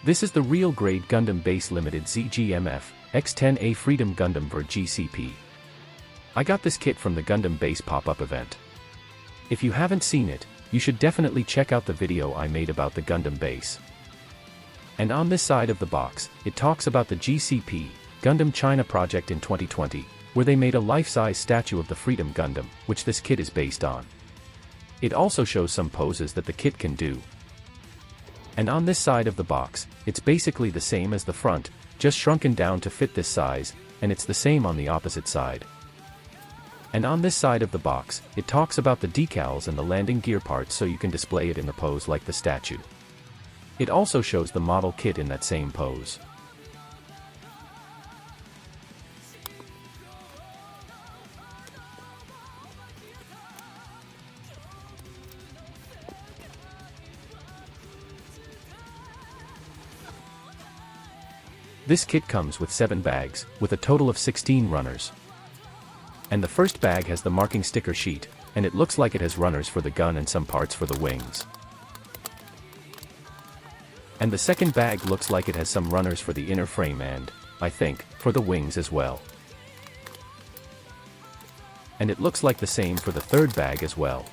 This is the real grade Gundam Base Limited ZGMF X10A Freedom Gundam for GCP. I got this kit from the Gundam Base pop-up event. If you haven't seen it, you should definitely check out the video I made about the Gundam Base. And on this side of the box, it talks about the GCP Gundam China project in 2020, where they made a life-size statue of the Freedom Gundam, which this kit is based on. It also shows some poses that the kit can do. And on this side of the box, it's basically the same as the front, just shrunken down to fit this size, and it's the same on the opposite side. And on this side of the box, it talks about the decals and the landing gear parts so you can display it in the pose like the statue. It also shows the model kit in that same pose. This kit comes with 7 bags, with a total of 16 runners. And the first bag has the marking sticker sheet, and it looks like it has runners for the gun and some parts for the wings. And the second bag looks like it has some runners for the inner frame and, I think, for the wings as well. And it looks like the same for the third bag as well.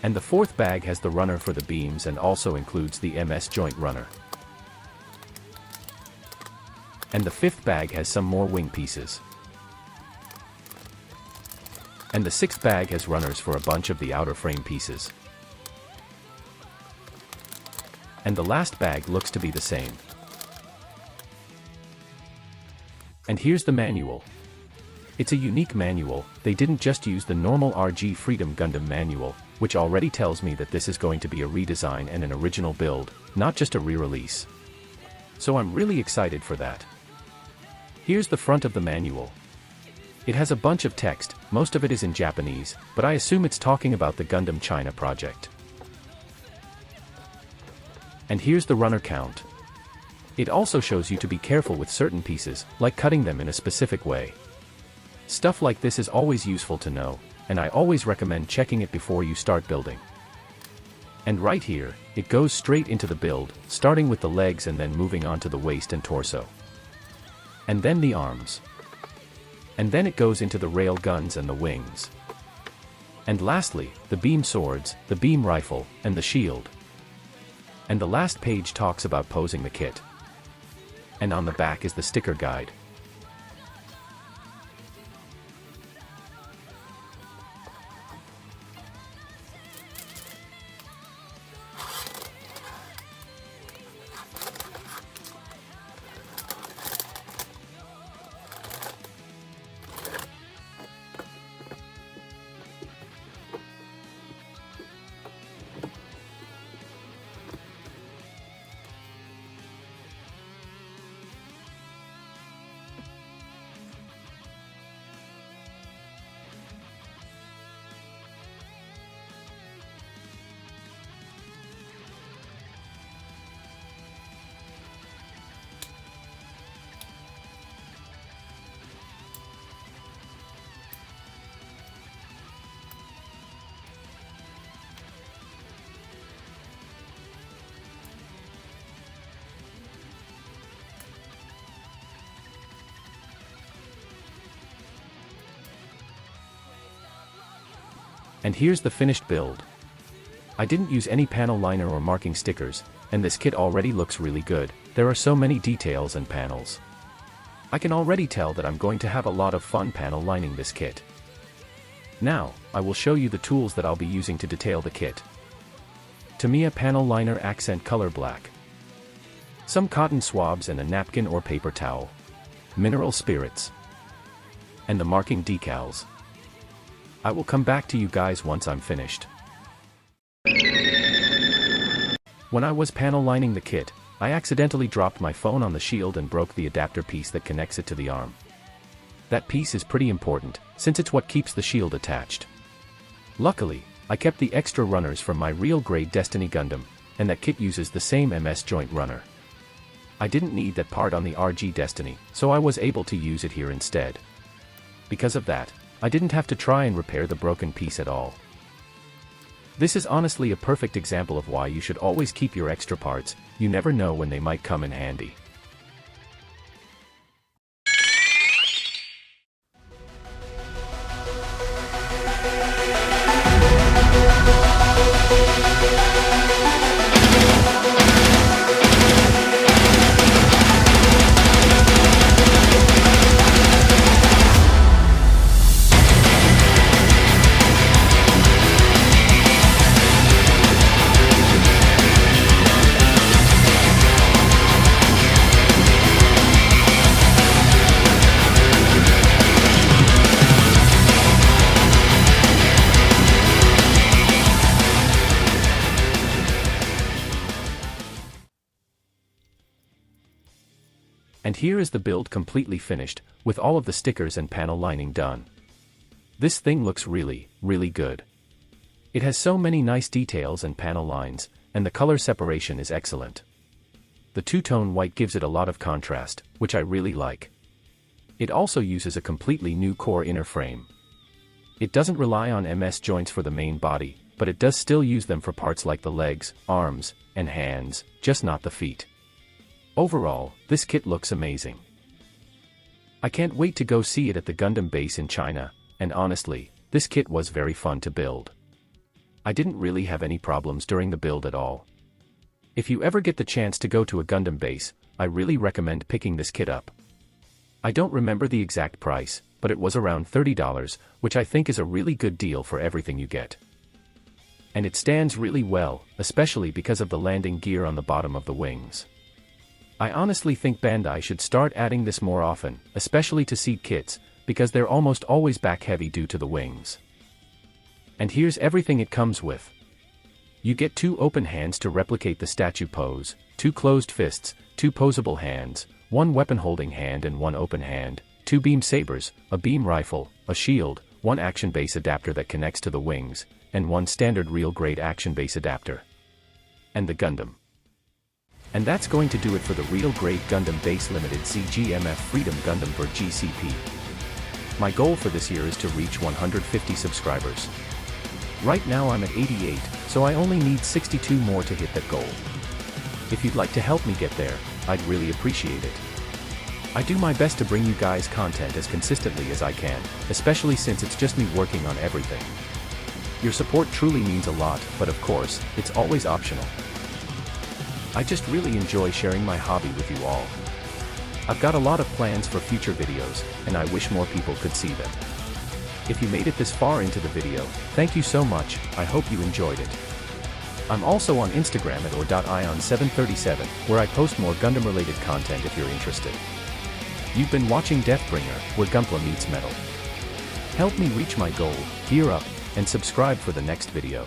And the fourth bag has the runner for the beams and also includes the MS joint runner. And the fifth bag has some more wing pieces. And the sixth bag has runners for a bunch of the outer frame pieces. And the last bag looks to be the same. And here's the manual. It's a unique manual. They didn't just use the normal RG Freedom Gundam manual, which already tells me that this is going to be a redesign and an original build, not just a re-release. So I'm really excited for that. Here's the front of the manual. It has a bunch of text, most of it is in Japanese, but I assume it's talking about the Gundam China project. And here's the runner count. It also shows you to be careful with certain pieces, like cutting them in a specific way. Stuff like this is always useful to know, and I always recommend checking it before you start building. And right here, it goes straight into the build, starting with the legs and then moving on to the waist and torso. And then the arms. And then it goes into the rail guns and the wings. And lastly, the beam swords, the beam rifle, and the shield. And the last page talks about posing the kit. And on the back is the sticker guide. And here's the finished build. I didn't use any panel liner or marking stickers, and this kit already looks really good. There are so many details and panels. I can already tell that I'm going to have a lot of fun panel lining this kit. Now, I will show you the tools that I'll be using to detail the kit. Tamiya panel liner accent color black. Some cotton swabs and a napkin or paper towel. Mineral spirits. And the marking decals. I will come back to you guys once I'm finished. When I was panel lining the kit, I accidentally dropped my phone on the shield and broke the adapter piece that connects it to the arm. That piece is pretty important, since it's what keeps the shield attached. Luckily, I kept the extra runners from my real grade Destiny Gundam, and that kit uses the same MS joint runner. I didn't need that part on the RG Destiny, so I was able to use it here instead. Because of that, I didn't have to try and repair the broken piece at all. This is honestly a perfect example of why you should always keep your extra parts, you never know when they might come in handy. And here is the build completely finished, with all of the stickers and panel lining done. This thing looks really, really good. It has so many nice details and panel lines, and the color separation is excellent. The two-tone white gives it a lot of contrast, which I really like. It also uses a completely new core inner frame. It doesn't rely on MS joints for the main body, but it does still use them for parts like the legs, arms, and hands, just not the feet. Overall, this kit looks amazing. I can't wait to go see it at the Gundam base in China, and honestly, this kit was very fun to build. I didn't really have any problems during the build at all. If you ever get the chance to go to a Gundam base, I really recommend picking this kit up. I don't remember the exact price, but it was around $30, which I think is a really good deal for everything you get. And it stands really well, especially because of the landing gear on the bottom of the wings. I honestly think Bandai should start adding this more often, especially to seat kits, because they're almost always back-heavy due to the wings. And here's everything it comes with. You get 2 open hands to replicate the statue pose, 2 closed fists, 2 posable hands, 1 weapon-holding hand and 1 open hand, 2 beam sabers, a beam rifle, a shield, 1 action base adapter that connects to the wings, and 1 standard real-grade action base adapter. And the Gundam. And that's going to do it for the Real Grade Gundam Base Limited ZGMF Freedom Gundam for GCP. My goal for this year is to reach 150 subscribers. Right now I'm at 88, so I only need 62 more to hit that goal. If you'd like to help me get there, I'd really appreciate it. I do my best to bring you guys content as consistently as I can, especially since it's just me working on everything. Your support truly means a lot, but of course, it's always optional. I just really enjoy sharing my hobby with you all. I've got a lot of plans for future videos, and I wish more people could see them. If you made it this far into the video, thank you so much, I hope you enjoyed it. I'm also on Instagram at or.ion737, where I post more Gundam-related content if you're interested. You've been watching Deathbringer, where Gunpla meets metal. Help me reach my goal, gear up, and subscribe for the next video.